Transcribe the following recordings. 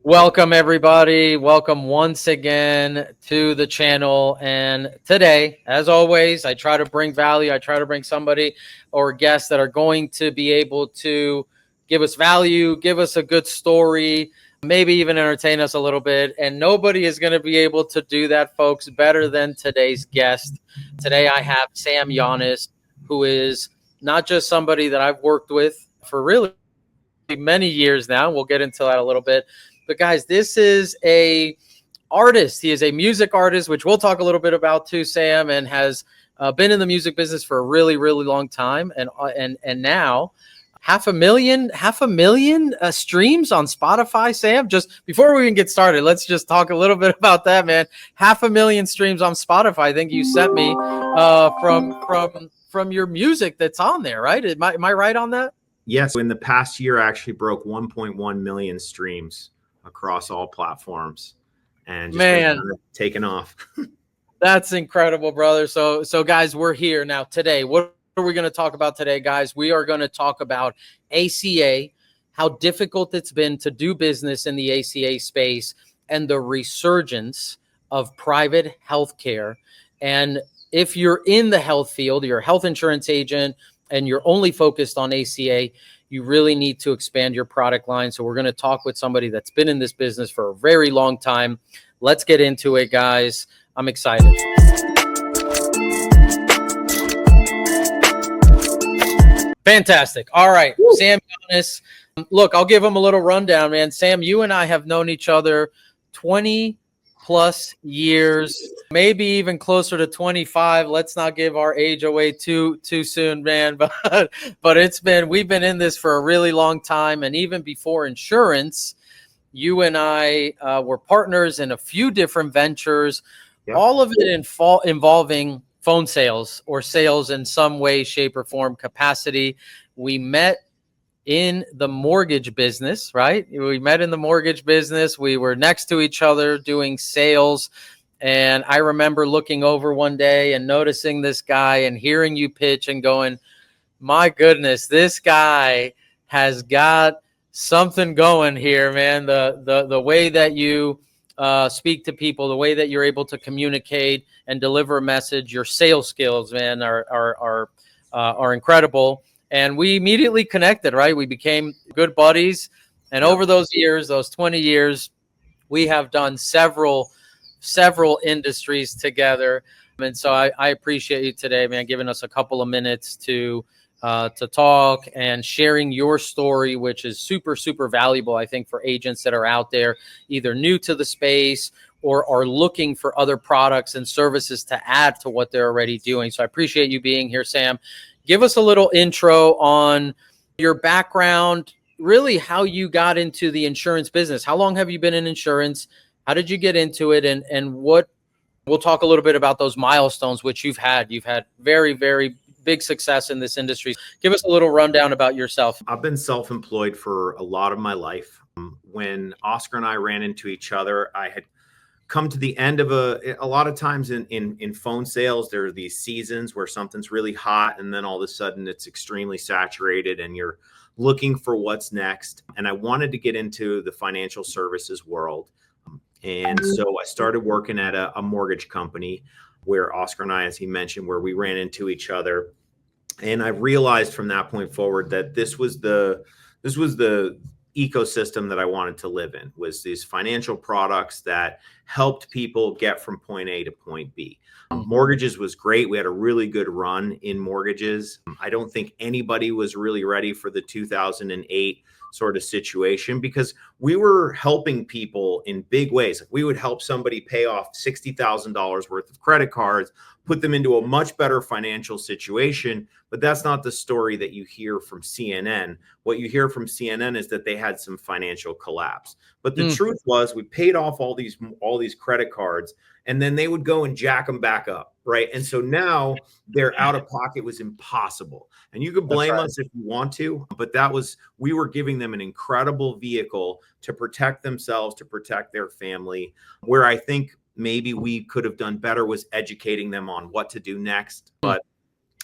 Welcome, everybody. Welcome once again to the channel. And today, as always, I try to bring value. I try to bring somebody or guests that are going to be able to give us value, give us a good story, maybe even entertain us a little bit. And nobody is going to be able to do that, folks, better than today's guest. Today, I have Sam Llanes, who is not just somebody that I've worked with for really many years now. We'll get into that a little bit. But guys, this is a artist. He is a music artist, which we'll talk a little bit about too, Sam, and has been in the music business for a really, really long time. And now half a million streams on Spotify, Sam. Just before we even get started, let's just talk a little bit about that, man. 500,000 streams on Spotify. I think you sent me from your music that's on there, right? Am I right on that? Yes. In the past year, I actually broke 1.1 million streams across all platforms, and just been taken off. That's incredible, brother. So guys, we're here now today. What are we going to talk about today, guys? We are going to talk about ACA, how difficult it's been to do business in the ACA space, and the resurgence of private healthcare. And if you're in the health field, you're a health insurance agent, and you're only focused on ACA, you really need to expand your product line. So we're going to talk with somebody that's been in this business for a very long time. Let's get into it, guys. I'm excited. Fantastic. All right. Woo. Sam Llanes. Look, I'll give him a little rundown, man. Sam, you and I have known each other 20 plus years, maybe even closer to 25. Let's not give our age away too soon, man. But we've been in this for a really long time. And even before insurance, you and I were partners in a few different ventures, all of it involving phone sales or sales in some way, shape, or form capacity. We met in the mortgage business, right? We met in the mortgage business. We were next to each other doing sales. And I remember looking over one day and noticing this guy and hearing you pitch and going, my goodness, this guy has got something going here, man. The way that you speak to people, the way that you're able to communicate and deliver a message, your sales skills, man, are incredible. And we immediately connected, right? We became good buddies. And over those years, those 20 years, we have done several industries together. And so I appreciate you today, man, giving us a couple of minutes to talk and sharing your story, which is super, super valuable, I think, for agents that are out there, either new to the space or are looking for other products and services to add to what they're already doing. So I appreciate you being here, Sam. Give us a little intro on your background, really how you got into the insurance business. How long have you been in insurance? How did you get into it? And what, we'll talk a little bit about those milestones, which you've had. You've had very, very big success in this industry. Give us a little rundown about yourself. I've been self-employed for a lot of my life. When Oscar and I ran into each other, I had come to the end of a lot of times in phone sales, there are these seasons where something's really hot and then all of a sudden it's extremely saturated and you're looking for what's next. And I wanted to get into the financial services world. And so I started working at a mortgage company where Oscar and I, as he mentioned, where we ran into each other. And I realized from that point forward that this was the ecosystem that I wanted to live in, was these financial products that helped people get from point A to point B. Mortgages was great. We had a really good run in mortgages. I don't think anybody was really ready for the 2008 sort of situation because we were helping people in big ways. We would help somebody pay off $60,000 worth of credit cards, put them into a much better financial situation. But that's not the story that you hear from CNN. What you hear from CNN is that they had some financial collapse. But the truth was we paid off all these credit cards and then they would go and jack them back up. Right. And so now their out of pocket was impossible. And you could blame us if you want to, but we were giving them an incredible vehicle to protect themselves, to protect their family. Where I think maybe we could have done better was educating them on what to do next. But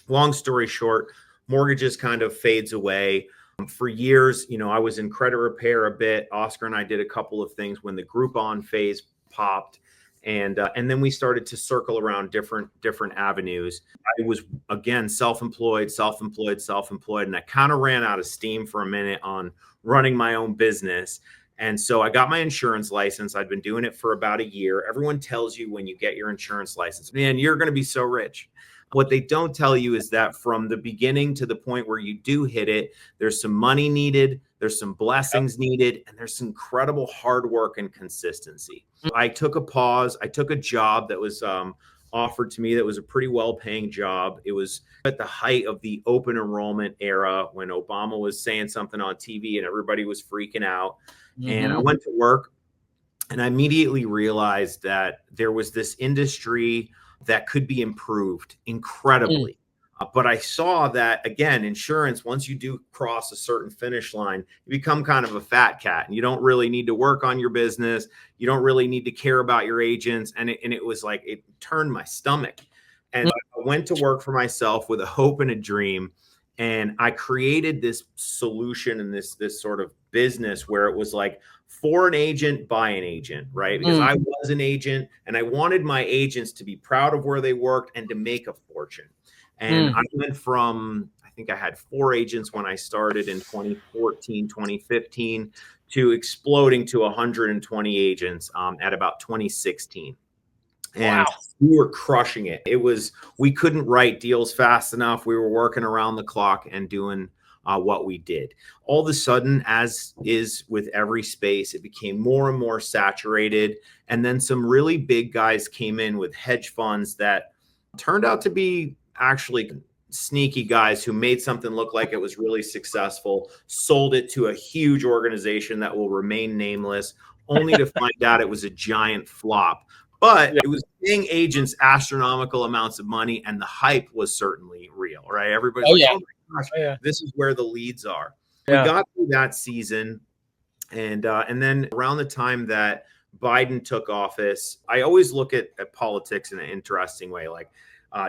long story short, mortgages kind of fades away. For years, I was in credit repair a bit. Oscar and I did a couple of things when the Groupon phase popped, and then we started to circle around different avenues. I was again self-employed, and I kind of ran out of steam for a minute on running my own business. And so I got my insurance license. I'd been doing it for about a year. Everyone tells you when you get your insurance license, man, you're going to be so rich. What they don't tell you is that from the beginning to the point where you do hit it, there's some money needed, there's some blessings needed, and there's some incredible hard work and consistency. I took a pause. I took a job that was offered to me that was a pretty well-paying job. It was at the height of the open enrollment era when Obama was saying something on TV and everybody was freaking out. And I went to work, and I immediately realized that there was this industry that could be improved incredibly. But I saw that, again, insurance, once you do cross a certain finish line, you become kind of a fat cat, and you don't really need to work on your business. You don't really need to care about your agents. And it was like, it turned my stomach. And I went to work for myself with a hope and a dream. And I created this solution and this sort of business where it was like, for an agent, by an agent, right? Because I was an agent, and I wanted my agents to be proud of where they worked and to make a fortune. And I went from, I think I had 4 agents when I started in 2014, 2015, to exploding to 120 agents at about 2016. And we were crushing it. We couldn't write deals fast enough. We were working around the clock and doing what we did. All of a sudden, as is with every space, it became more and more saturated. And then some really big guys came in with hedge funds that turned out to be actually sneaky guys who made something look like it was really successful, sold it to a huge organization that will remain nameless, only to find out it was a giant flop. But it was paying agents astronomical amounts of money, and the hype was certainly real, right? Everybody's like, oh my gosh, this is where the leads are. We got through that season, and then around the time that Biden took office, I always look at politics in an interesting way. Like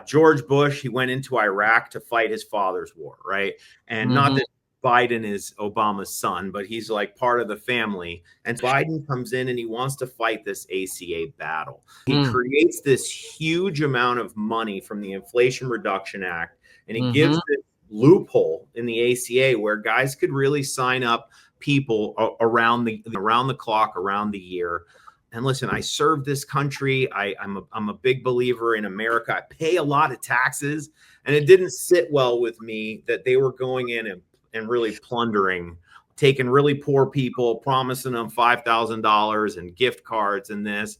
George Bush, he went into Iraq to fight his father's war, right? And not that Biden is Obama's son, but he's like part of the family. And Biden comes in and he wants to fight this ACA battle. He creates this huge amount of money from the Inflation Reduction Act, and he gives this loophole in the ACA where guys could really sign up people around the clock, around the year. And listen, I served this country. I'm a big believer in America. I pay a lot of taxes, and it didn't sit well with me that they were going in and really plundering, taking really poor people, promising them $5,000 and gift cards and this.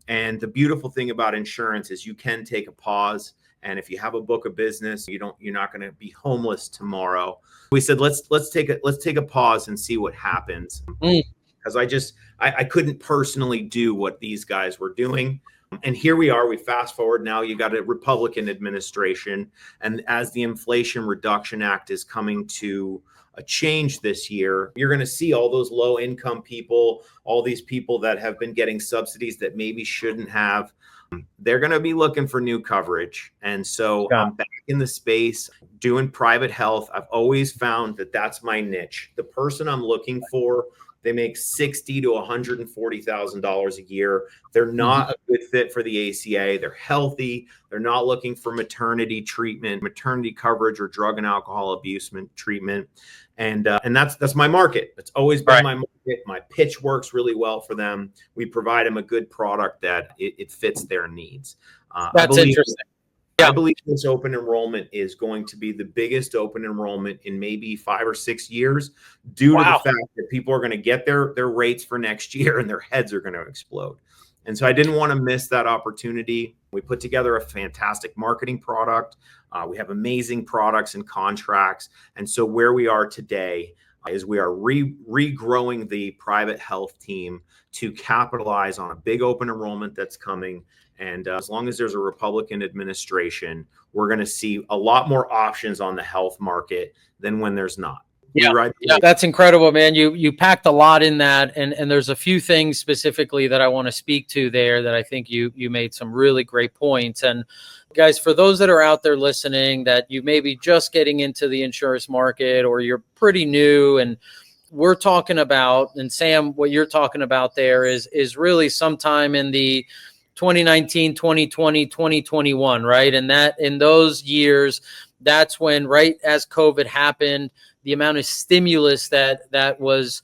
And the beautiful thing about insurance is you can take a pause. And if you have a book of business, you're not going to be homeless tomorrow. We said, let's take a pause and see what happens. Because I couldn't personally do what these guys were doing. And here we are, we fast forward now, you got a Republican administration. And as the Inflation Reduction Act is coming to a change this year, you're going to see all those low income people, all these people that have been getting subsidies that maybe shouldn't have, they're going to be looking for new coverage. And so I'm back in the space doing private health. I've always found that that's my niche. The person I'm looking for, they make $60,000 to $140,000 a year. They're not a good fit for the ACA. They're healthy. They're not looking for maternity treatment, maternity coverage, or drug and alcohol abuse treatment. And that's my market. It's always been my market. My pitch works really well for them. We provide them a good product that it fits their needs. That's interesting. I believe this open enrollment is going to be the biggest open enrollment in maybe 5 or 6 years due to the fact that people are going to get their rates for next year and their heads are going to explode. And so I didn't want to miss that opportunity. We put together a fantastic marketing product. We have amazing products and contracts. And so where we are today is we are regrowing the private health team to capitalize on a big open enrollment that's coming. And as long as there's a Republican administration, we're going to see a lot more options on the health market than when there's not. We Yeah, ride. yeah, that's incredible, man. You packed a lot in that, and there's a few things specifically that I want to speak to there that I think you made some really great points. And guys, for those that are out there listening, that you may be just getting into the insurance market or you're pretty new, and we're talking about, and Sam, what you're talking about there is really sometime in the 2019, 2020, 2021, right? And that in those years, that's when, right as COVID happened, the amount of stimulus that was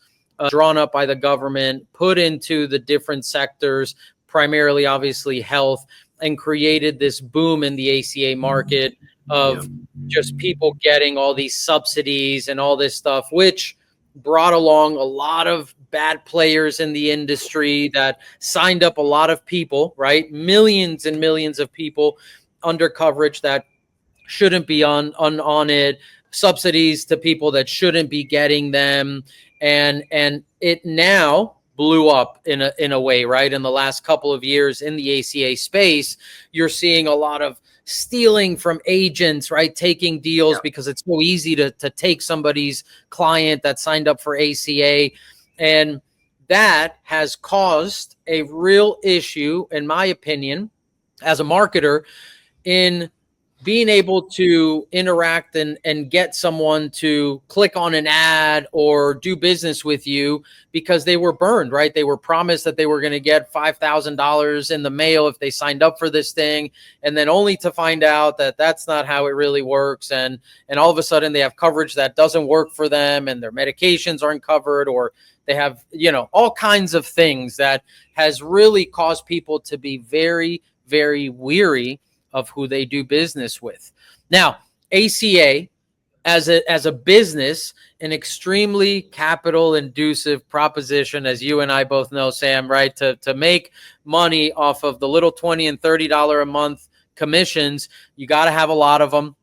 drawn up by the government, put into the different sectors, primarily obviously health, and created this boom in the ACA market of just people getting all these subsidies and all this stuff, which brought along a lot of bad players in the industry that signed up a lot of people, right? Millions and millions of people under coverage that shouldn't be on it, subsidies to people that shouldn't be getting them, and it now blew up in a way, right? In the last couple of years in the ACA space, you're seeing a lot of stealing from agents, right? Taking deals because it's so easy to take somebody's client that signed up for ACA, and that has caused a real issue, in my opinion, as a marketer, in being able to interact and get someone to click on an ad or do business with you because they were burned, right? They were promised that they were going to get $5,000 in the mail if they signed up for this thing, and then only to find out that that's not how it really works. And all of a sudden they have coverage that doesn't work for them, and their medications aren't covered, or they have, all kinds of things that has really caused people to be very, very weary of who they do business with. Now, ACA as a business, an extremely capital inducive proposition, as you and I both know, Sam, right? To make money off of the little $20 and $30 a month commissions, you got to have a lot of them,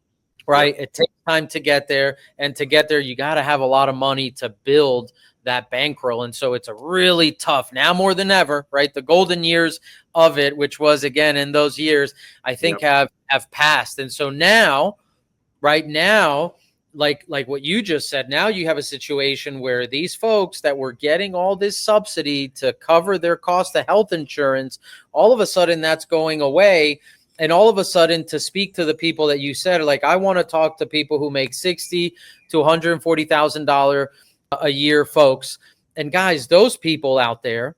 right? It takes time to get there, and to get there, you got to have a lot of money to build that bankroll. And so it's a really tough, now more than ever, right? The golden years of it, which was again in those years, I think have passed. And so now, right now, like what you just said, now you have a situation where these folks that were getting all this subsidy to cover their cost of health insurance, all of a sudden that's going away. And all of a sudden, to speak to the people that you said, like, I want to talk to people who make $60,000 to $140,000 a year, folks. And guys, those people out there,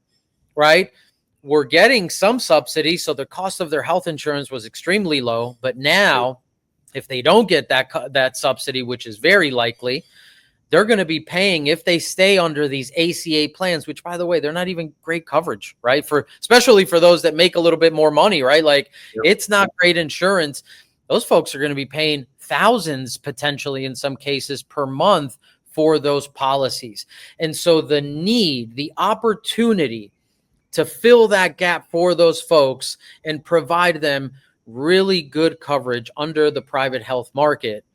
right, were getting some subsidy, so the cost of their health insurance was extremely low. But now, if they don't get that subsidy, which is very likely, they're going to be paying, if they stay under these ACA plans, which, by the way, they're not even great coverage, right? Especially for those that make a little bit more money, right? Like, it's not great insurance. Those folks are going to be paying thousands, potentially in some cases, per month for those policies. And so the need, the opportunity to fill that gap for those folks and provide them really good coverage under the private health market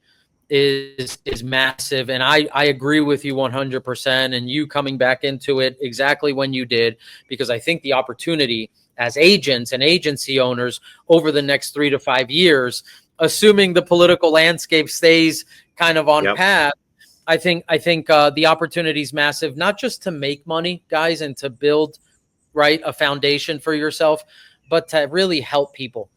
is massive. And I agree with you 100%, and you coming back into it exactly when you did, because I think the opportunity as agents and agency owners over the next 3 to 5 years, assuming the political landscape stays kind of on path, I think the opportunity is massive, not just to make money, guys, and to build, right, a foundation for yourself, but to really help people,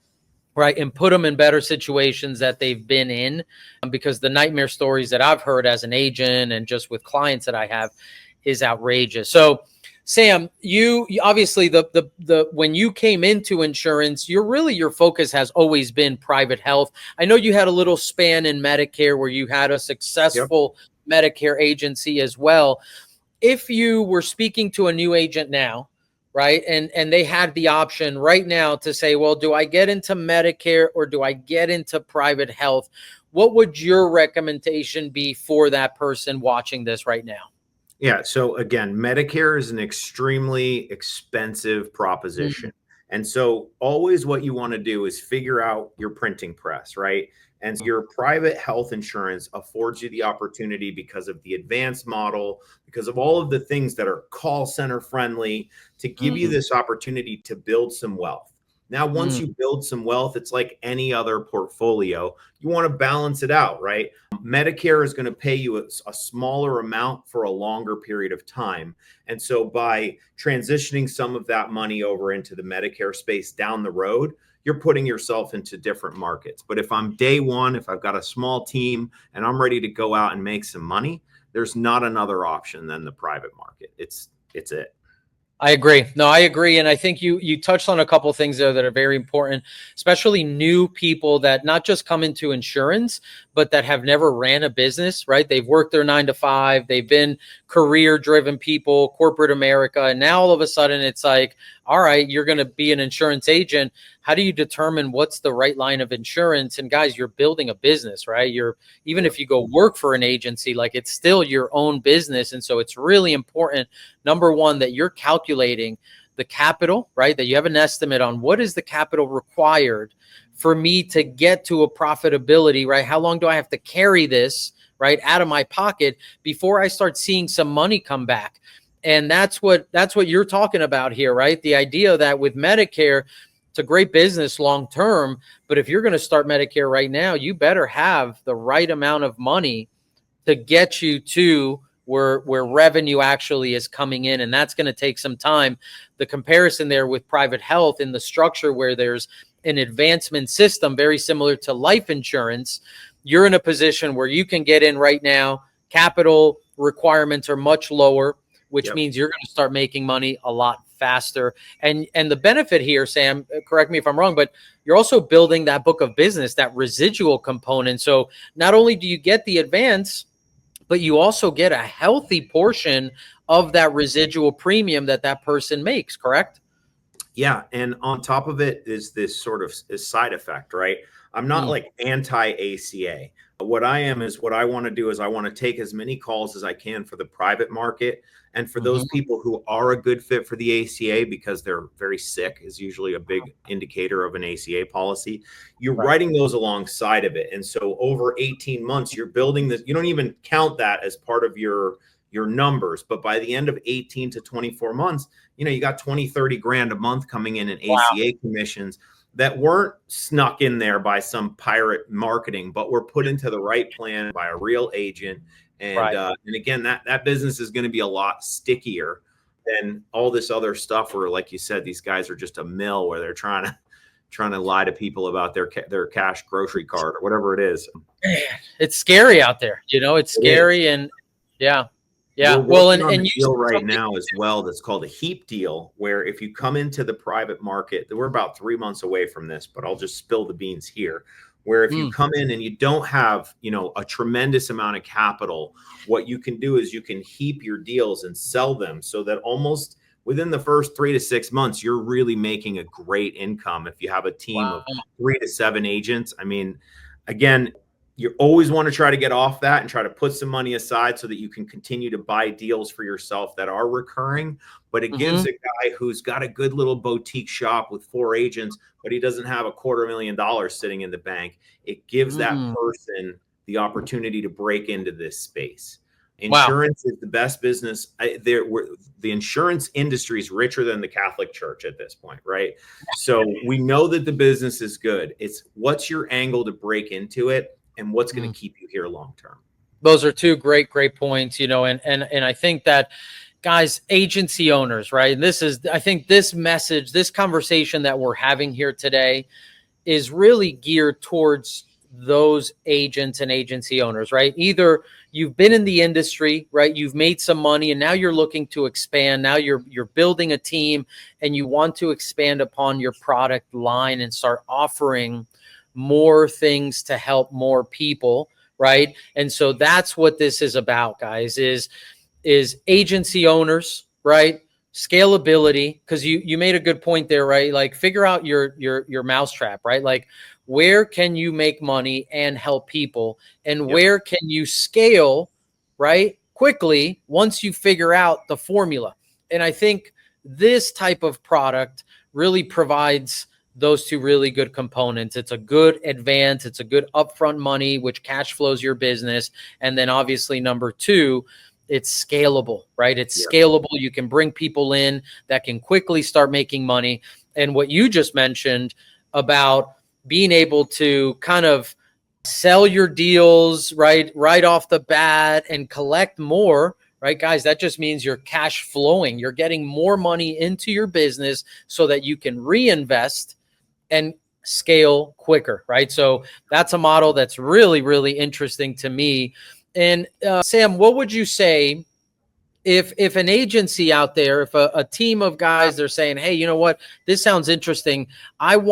right, and put them in better situations that they've been in, because the nightmare stories that I've heard as an agent and just with clients that I have is outrageous. So, Sam, you obviously the when you came into insurance, your focus has always been private health. I know you had a little span in Medicare where you had a successful Medicare agency as well. If you were speaking to a new agent now, right, and they had the option right now to say, well, do I get into Medicare or do I get into private health? What would your recommendation be for that person watching this right now? Yeah. So again, Medicare is an extremely expensive proposition. And so always what you want to do is figure out your printing press, right? And your private health insurance affords you the opportunity, because of the advanced model, because of all of the things that are call center friendly, to give you this opportunity to build some wealth. Now, once you build some wealth, it's like any other portfolio. You want to balance it out, right? Medicare is going to pay you a smaller amount for a longer period of time. And so by transitioning some of that money over into the Medicare space down the road, you're putting yourself into different markets. But if I'm day one, if I've got a small team and I'm ready to go out and make some money, there's not another option than the private market. It's it. I agree. No, I agree. And I think you touched on a couple of things there that are very important, especially new people that not just come into insurance, but that have never ran a business, right? They've worked their 9 to 5. They've been career driven people, corporate America. And now all of a sudden it's like, all right, you're going to be an insurance agent. How do you determine what's the right line of insurance? And guys, you're building a business, right? Even if you go work for an agency, like it's still your own business. And so it's really important, number one, that you're calculating the capital, right? That you have an estimate on what is the capital required for me to get to a profitability, right? How long do I have to carry this, right, out of my pocket before I start seeing some money come back? And that's what you're talking about here, right? The idea that with Medicare, it's a great business long term, but if you're going to start Medicare right now, you better have the right amount of money to get you to where revenue actually is coming in. And that's going to take some time. The comparison there with private health in the structure where there's an advancement system very similar to life insurance, you're in a position where you can get in right now. Capital requirements are much lower, which means you're going to start making money a lot faster. And the benefit here, Sam, correct me if I'm wrong, but you're also building that book of business, that residual component. So not only do you get the advance, but you also get a healthy portion of that residual premium that person makes, correct? Yeah. And on top of it is this sort of side effect, right? I'm not like anti-ACA. What I am is what I want to do is I want to take as many calls as I can for the private market. And for those people who are a good fit for the ACA because they're very sick is usually a big indicator of an ACA policy. You're writing those alongside of it. And so over 18 months, you're building this. You don't even count that as part of your numbers. But by the end of 18 to 24 months, you got 20, 30 grand a month coming in ACA commissions that weren't snuck in there by some pirate marketing, but were put into the right plan by a real agent. And again, that business is going to be a lot stickier than all this other stuff where, like you said, these guys are just a mill where they're trying to lie to people about their cash grocery card or whatever it is. It's scary out there. It's scary. And yeah. Well, and you deal right now as well that's called a HEAP deal, where if you come into the private market, we're about 3 months away from this, but I'll just spill the beans here. Where if you come in and you don't have, a tremendous amount of capital, what you can do is you can HEAP your deals and sell them so that almost within the first 3 to 6 months, you're really making a great income. If you have a team of 3 to 7 agents, I mean, again, you always want to try to get off that and try to put some money aside so that you can continue to buy deals for yourself that are recurring. But it gives a guy who's got a good little boutique shop with 4 agents, but he doesn't have $250,000 sitting in the bank. It gives that person the opportunity to break into this space. Insurance is the best business. The insurance industry is richer than the Catholic Church at this point, right? So we know that the business is good. It's what's your angle to break into it and what's going to keep you here long term. Those are two great points, and I think that, guys, agency owners, right? I think this message, this conversation that we're having here today is really geared towards those agents and agency owners, right? Either you've been in the industry, right? You've made some money and now you're looking to expand. Now you're building a team and you want to expand upon your product line and start offering more things to help more people, right? And so that's what this is about, guys, is agency owners, right? Scalability, because you made a good point there, right? Like figure out your mousetrap, right? Like where can you make money and help people, and where can you scale, right, quickly once you figure out the formula. And I think this type of product really provides those two really good components. It's a good advance. It's a good upfront money, which cash flows your business. And then obviously number two, it's scalable, right? It's scalable. You can bring people in that can quickly start making money. and what you just mentioned about being able to kind of sell your deals right off the bat and collect more, right, guys? That just means you're cash flowing. You're getting more money into your business so that you can reinvest and scale quicker, right? So that's a model that's really, really interesting to me. And Sam, what would you say if an agency out there, if a team of guys, they're saying, hey, you know what, this sounds interesting. I've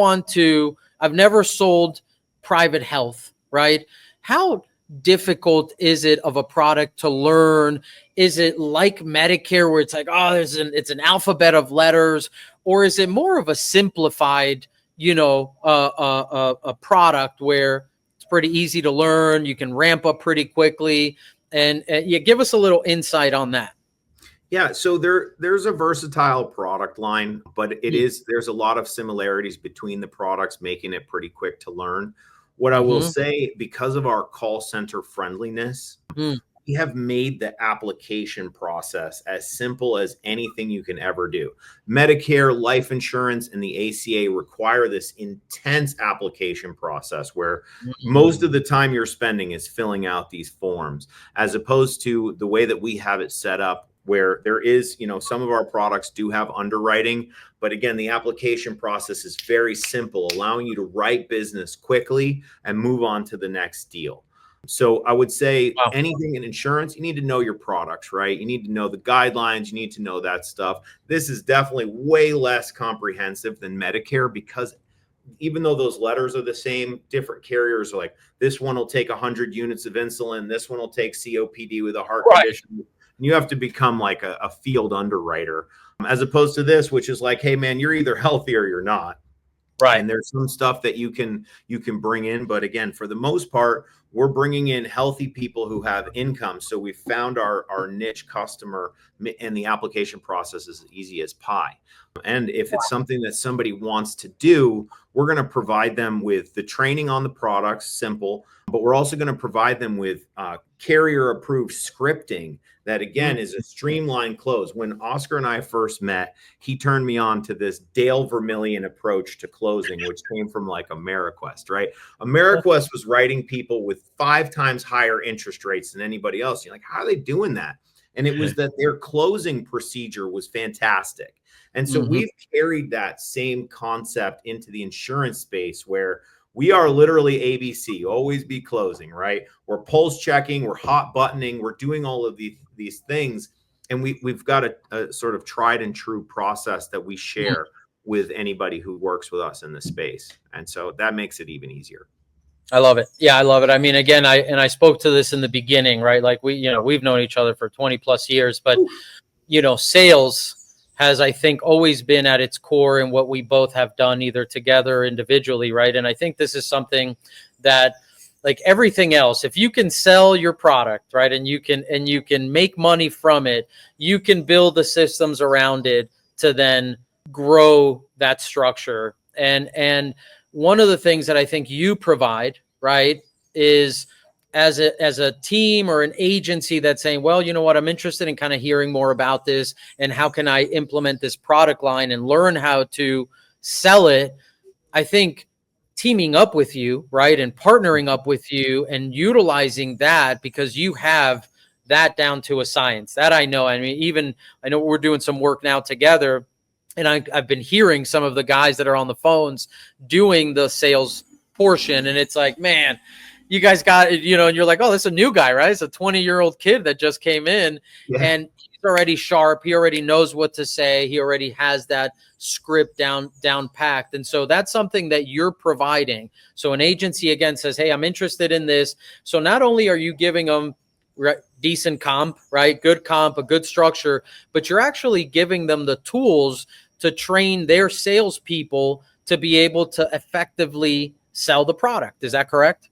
never sold private health, right? How difficult is it of a product to learn? Is it like Medicare where it's like, oh, it's an alphabet of letters, or is it more of a simplified, a product where it's pretty easy to learn, you can ramp up pretty quickly, and yeah, give us a little insight on that. Yeah, so there's a versatile product line, but there's a lot of similarities between the products, making it pretty quick to learn. What I will say, because of our call center friendliness, we have made the application process as simple as anything you can ever do. Medicare, life insurance, and the ACA require this intense application process where most of the time you're spending is filling out these forms, as opposed to the way that we have it set up, where there is, some of our products do have underwriting, but again, the application process is very simple, allowing you to write business quickly and move on to the next deal. So I would say anything in insurance, you need to know your products, right? You need to know the guidelines. You need to know that stuff. This is definitely way less comprehensive than Medicare, because even though those letters are the same, different carriers are like, this one will take 100 units of insulin. This one will take COPD with a heart condition. You have to become like a field underwriter, as opposed to this, which is like, hey man, you're either healthy or you're not. Right. And there's some stuff that you can bring in. But again, for the most part, we're bringing in healthy people who have income. So we found our niche customer, and the application process is as easy as pie. And if it's something that somebody wants to do, we're going to provide them with the training on the products, simple, but we're also going to provide them with carrier approved scripting that, again, is a streamlined close. When Oscar and I first met, he turned me on to this Dale Vermillion approach to closing, which came from like AmeriQuest, right? AmeriQuest was writing people with 5 times higher interest rates than anybody else. You're like, how are they doing that? And it was that their closing procedure was fantastic. And so we've carried that same concept into the insurance space, where we are literally ABC, always be closing, right? We're pulse checking, we're hot buttoning, we're doing all of these things. And we've got a sort of tried and true process that we share with anybody who works with us in this space. And so that makes it even easier. I love it. Yeah, I love it. I mean, again, I spoke to this in the beginning, right? Like we've known each other for 20 plus years, but sales has, I think, always been at its core in what we both have done, either together or individually, right? And I think this is something that, like everything else, if you can sell your product, right, and you can make money from it, you can build the systems around it to then grow that structure. And one of the things that I think you provide, right, is as a team or an agency that's saying, well, you know what, I'm interested in kind of hearing more about this, and how can I implement this product line and learn how to sell it. I think teaming up with you, right, and partnering up with you and utilizing that, because you have that down to a science. That I know. I mean, I know we're doing some work now together, and I've been hearing some of the guys that are on the phones doing the sales portion, and it's like, man, you guys got, and you're like, oh, this is a new guy, right? It's a 20-year-old kid that just came in, and he's already sharp. He already knows what to say. He already has that script down packed. And so that's something that you're providing. So an agency, again, says, hey, I'm interested in this. So not only are you giving them decent comp, right? Good comp, a good structure, but you're actually giving them the tools to train their salespeople to be able to effectively sell the product. Is that correct?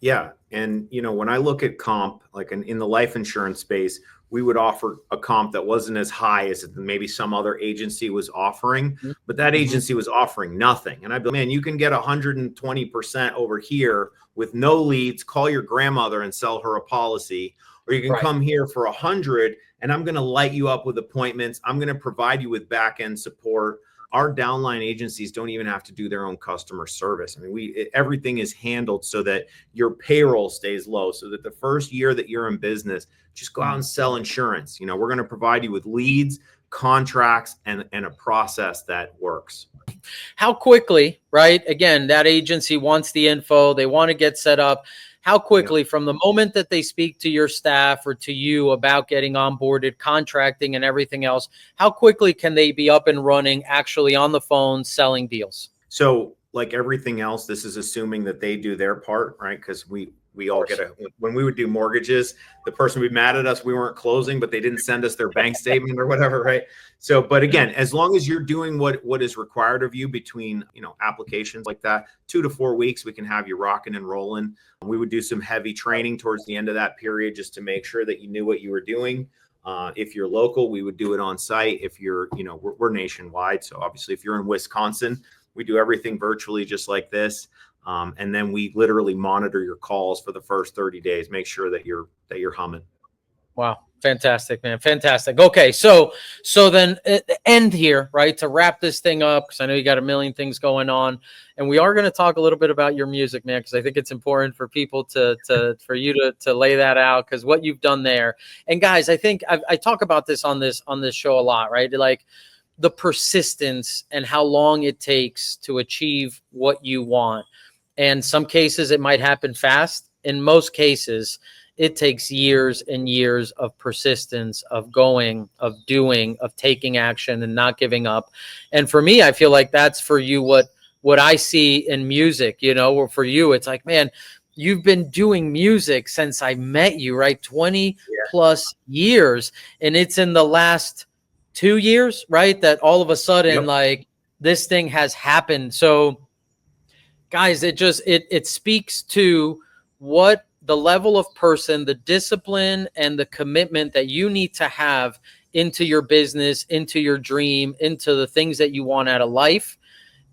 Yeah. And, when I look at comp, like in the life insurance space, we would offer a comp that wasn't as high as maybe some other agency was offering, but that agency was offering nothing. And I'd be like, man, you can get 120% over here with no leads, call your grandmother and sell her a policy, or you can come here for 100 and I'm going to light you up with appointments. I'm going to provide you with back end support. Our downline agencies don't even have to do their own customer service. I mean, everything is handled so that your payroll stays low, so that the first year that you're in business, just go out and sell insurance. You know, we're going to provide you with leads, contracts, and a process that works. How quickly, right? Again, that agency wants the info, they want to get set up. How quickly, from the moment that they speak to your staff or to you about getting onboarded, contracting, and everything else, how quickly can they be up and running, actually on the phone, selling deals? So, like everything else, this is assuming that they do their part, right? Because we all get when we would do mortgages, the person would be mad at us, we weren't closing, but they didn't send us their bank statement or whatever, right? So, but again, as long as you're doing what is required of you between, you know, applications like that, 2 to 4 weeks, we can have you rocking and rolling. We would do some heavy training towards the end of that period just to make sure that you knew what you were doing. If you're local, we would do it on site. If you're, you know, we're nationwide. So obviously if you're in Wisconsin, we do everything virtually just like this. And then we literally monitor your calls for the first 30 days, make sure that you're humming. Wow. Fantastic, man. Fantastic. Okay. So then end here, right? To wrap this thing up, because I know you got a million things going on, and we are going to talk a little bit about your music, man, because I think it's important for people for you to lay that out, because what you've done there. And guys, I think I talk about this on this show a lot, right? Like the persistence and how long it takes to achieve what you want. And some cases it might happen fast. In most cases, it takes years and years of persistence, of going, of doing, of taking action and not giving up. And for me, I feel like that's for you what I see in music, you know, or for you, it's like, man, you've been doing music since I met you, right? 20 plus years. And it's in the last 2 years, right, that all of a sudden, like, this thing has happened. So guys, it speaks to what the level of person, the discipline and the commitment that you need to have into your business, into your dream, into the things that you want out of life.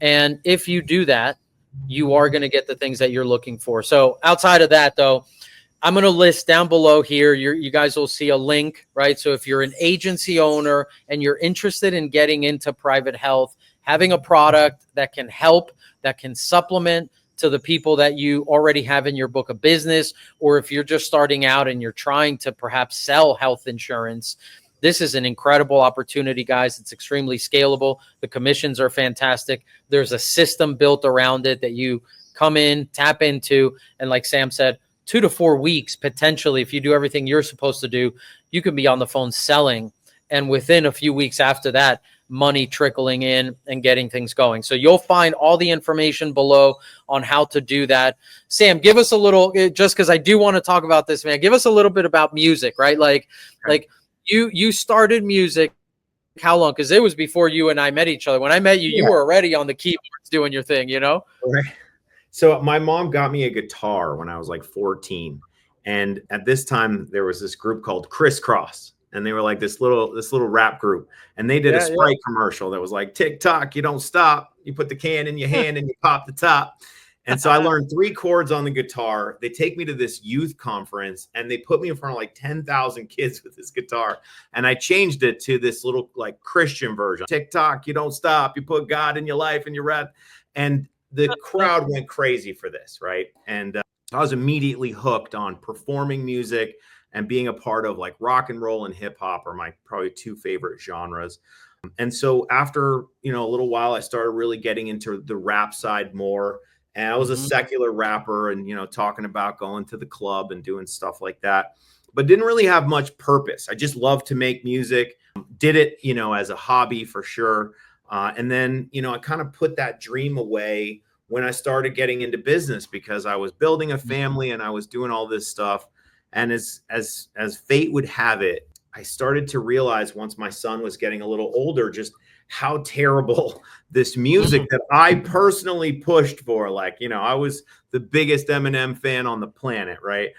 And if you do that, you are going to get the things that you're looking for. So outside of that, though, I'm going to list down below here. You guys will see a link, right? So if you're an agency owner and you're interested in getting into private health, having a product that can help, that can supplement to the people that you already have in your book of business, or if you're just starting out and you're trying to perhaps sell health insurance, this is an incredible opportunity, guys. It's extremely scalable. The commissions are fantastic. There's a system built around it that you come in, tap into, and like Sam said, 2 to 4 weeks, potentially, if you do everything you're supposed to do, you can be on the phone selling. And within a few weeks after that, money trickling in and getting things going. So you'll find all the information below on how to do that. Sam, give us a little, just because I do want to talk about this, man, give us a little bit about music, right? Like you started music how long? Because it was before you and I met each other. When I met you, you were already on the keyboards doing your thing, you know? Right. So my mom got me a guitar when I was like 14. And at this time, there was this group called Crisscross. And they were like this little rap group. And they did a Sprite commercial that was like, tick tock, you don't stop. You put the can in your hand and you pop the top. And so I learned 3 chords on the guitar. They take me to this youth conference and they put me in front of like 10,000 kids with this guitar. And I changed it to this little like Christian version. Tick tock, you don't stop. You put God in your life and your rap. And the crowd went crazy for this, right? And I was immediately hooked on performing music and being a part of like rock and roll and hip hop are my probably 2 favorite genres. And so after, a little while, I started really getting into the rap side more. And I was a secular rapper and, talking about going to the club and doing stuff like that, but didn't really have much purpose. I just loved to make music, did it, as a hobby for sure. And then, I kind of put that dream away when I started getting into business because I was building a family and I was doing all this stuff. And as fate would have it, I started to realize once my son was getting a little older, just how terrible this music that I personally pushed for, like, I was the biggest Eminem fan on the planet, right?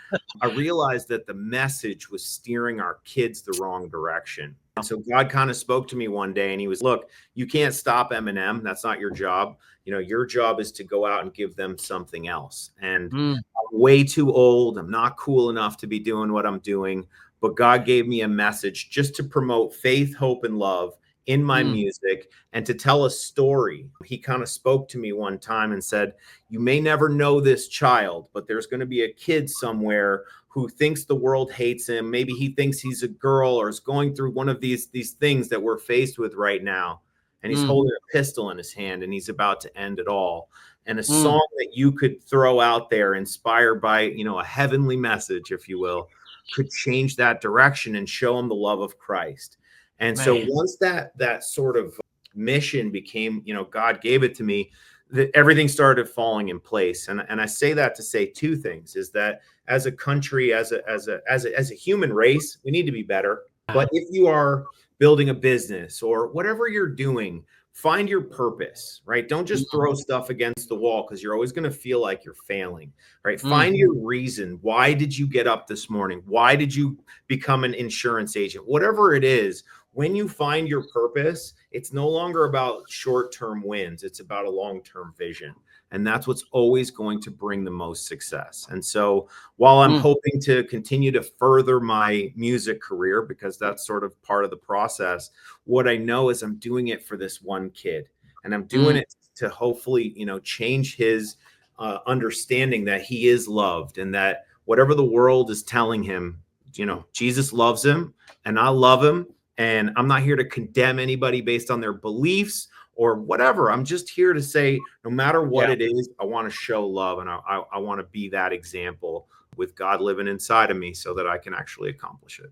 I realized that the message was steering our kids the wrong direction. And so God kind of spoke to me one day and he was, look, you can't stop Eminem. That's not your job. Your job is to go out and give them something else. And I'm way too old. I'm not cool enough to be doing what I'm doing, but God gave me a message just to promote faith, hope, and love in my music and to tell a story. He kind of spoke to me one time and said, you may never know this child, but there's going to be a kid somewhere who thinks the world hates him. Maybe he thinks he's a girl or is going through one of these things that we're faced with right now. And he's holding a pistol in his hand and he's about to end it all. And a song that you could throw out there inspired by, you know, a heavenly message, if you will, could change that direction and show him the love of Christ. And so once that sort of mission became, you know, God gave it to me, that everything started falling in place. And I say that to say two things, is that as a country, as a human race, we need to be better. But if you are building a business or whatever you're doing, find your purpose, right? Don't just throw stuff against the wall because you're always going to feel like you're failing, right? Find your reason. Why did you get up this morning? Why did you become an insurance agent? Whatever it is, when you find your purpose, it's no longer about short-term wins. It's about a long-term vision. And that's what's always going to bring the most success. And so while I'm hoping to continue to further my music career, because that's sort of part of the process, what I know is I'm doing it for this one kid. And I'm doing it to hopefully, you know, change his understanding that he is loved and that whatever the world is telling him, you know, Jesus loves him and I love him. And I'm not here to condemn anybody based on their beliefs or whatever. I'm just here to say, no matter what it is, I want to show love and I want to be that example with God living inside of me so that I can actually accomplish it.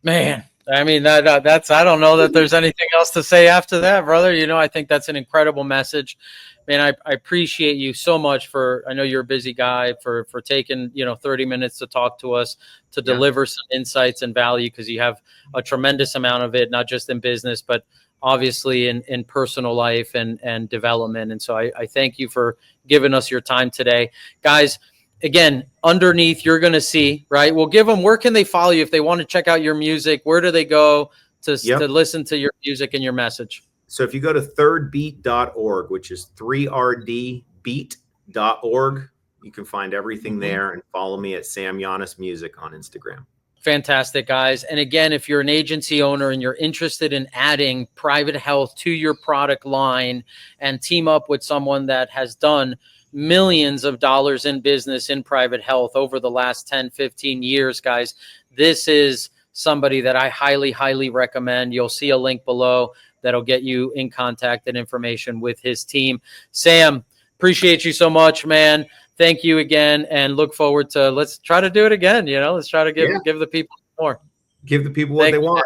Man, I mean, that's, I don't know that there's anything else to say after that, brother. You know, I think that's an incredible message. Man, I appreciate you so much I know you're a busy guy, for taking, you know, 30 minutes to talk to us, to deliver some insights and value, because you have a tremendous amount of it, not just in business, but obviously in personal life and development. And so I thank you for giving us your time today. Guys, again, underneath you're going to see, right? We'll give them, where can they follow you if they want to check out your music? Where do they go to listen to your music and your message? So if you go to thirdbeat.org, which is 3rdbeat.org, you can find everything there, and follow me at Sam Llanes Music on Instagram. Fantastic, guys. And again, if you're an agency owner and you're interested in adding private health to your product line and team up with someone that has done millions of dollars in business in private health over the last 10, 15 years, guys, this is somebody that I highly, highly recommend. You'll see a link below that'll get you in contact and information with his team. Sam, appreciate you so much, man. Thank you again, and look forward to, let's try to do it again. You know, let's try to give the people more. Give the people what they want.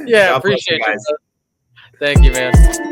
Yeah, appreciate you. Thank you, man.